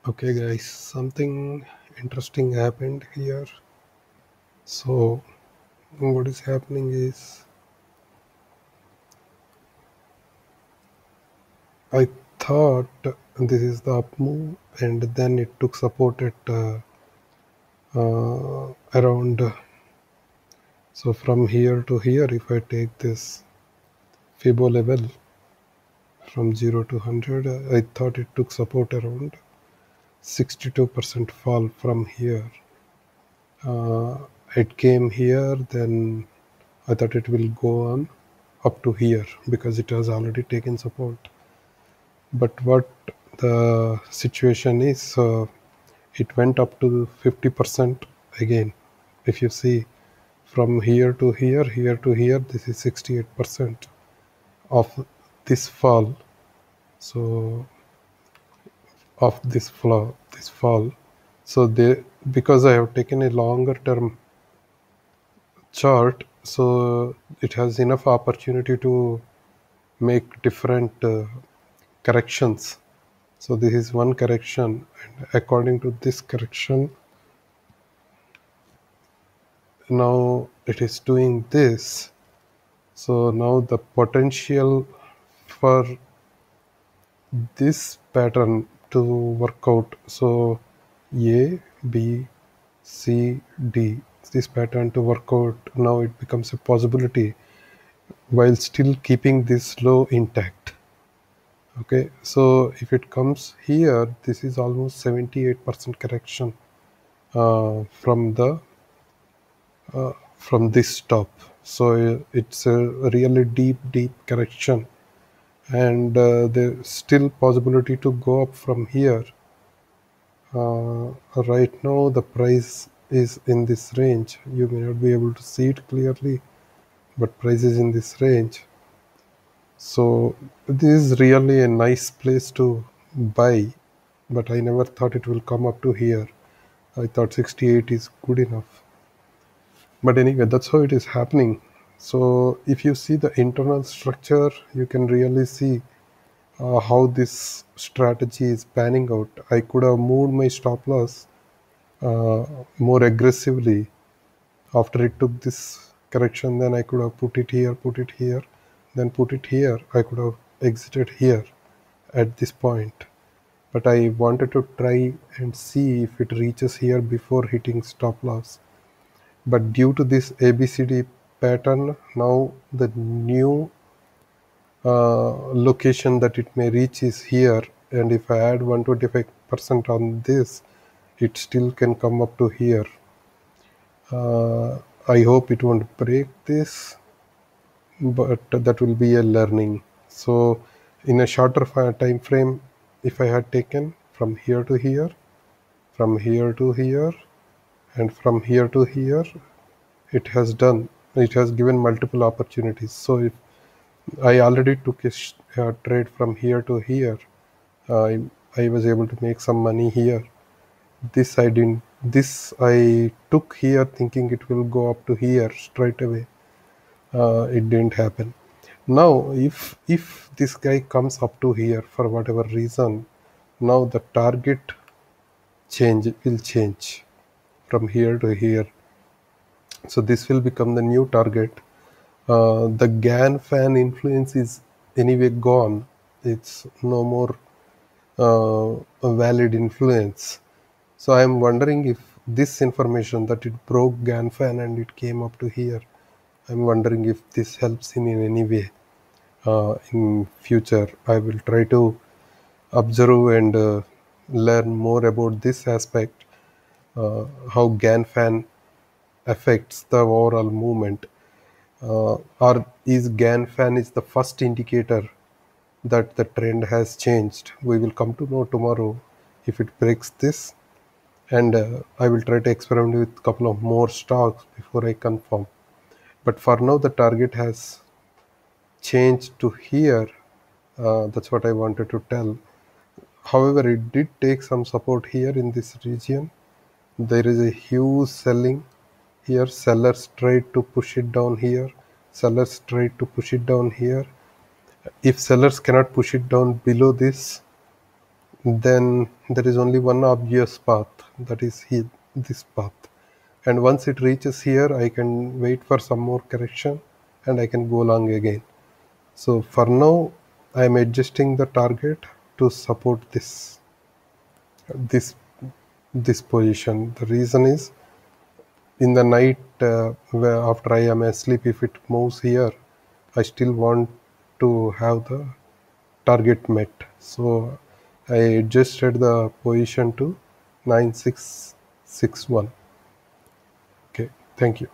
Okay, guys, something interesting happened here. So, what is happening is I thought this is the up move, and then it took support at around. So, from here to here, if I take this Fibo level from 0 to 100, I thought it took support around 62% fall from here. It came here, then I thought it will go on up to here because it has already taken support. But what the situation is, it went up to 50% again. If you see from here to here, here to here, this is 68% of this fall. So of this fall. So they, because I have taken a longer term chart, so it has enough opportunity to make different corrections. So this is one correction, and according to this correction, now it is doing this. So now the potential for this pattern to work out, so A, B, C, D, this pattern to work out, now it becomes a possibility while still keeping this low intact. Okay, so if it comes here, this is almost 78% correction from the from this top. So it's a really deep correction, and there's still possibility to go up from here. Right now the price is in this range. You may not be able to see it clearly, but price is in this range. So this is really a nice place to buy, but I never thought it will come up to here. I thought 68 is good enough. But anyway, that's how it is happening. So if you see the internal structure, you can really see how this strategy is panning out. I could have moved my stop loss uh, more aggressively after it took this correction. Then I could have put it here, then put it here. I could have exited here at this point. But I wanted to try and see if it reaches here before hitting stop loss. But due to this ABCD pattern, now the new location that it may reach is here, and if I add 125% on this, it still can come up to here. I hope it won't break this, but that will be a learning. So in a shorter time frame, if I had taken from here to here, from here to here, and from here to here, it has given multiple opportunities. So if I already took a trade from here to here, I, I was able to make some money here. This I didn't. This I took here thinking it will go up to here straight away. It didn't happen. Now, if this guy comes up to here for whatever reason, now the target will change from here to here. So this will become the new target. The GAN fan influence is anyway gone. It's no more a valid influence. So I am wondering if this information that it broke GAN fan and it came up to here, I'm wondering if this helps in any way. In future, I will try to observe and learn more about this aspect, how GAN fan affects the overall movement. Or is GAN fan is the first indicator that the trend has changed? We will come to know tomorrow if it breaks this, and I will try to experiment with a couple of more stocks before I confirm. But for now, the target has changed to here. That's what I wanted to tell. However, it did take some support here in this region. There is a huge selling here. Sellers tried to push it down here. Sellers tried to push it down here. If sellers cannot push it down below this, then there is only one obvious path, that is this path. And once it reaches here, I can wait for some more correction and I can go long again. So for now, I am adjusting the target to support this this position. The reason is, in the night, after I am asleep, if it moves here, I still want to have the target met. So I adjusted the position to 9661. Okay, thank you.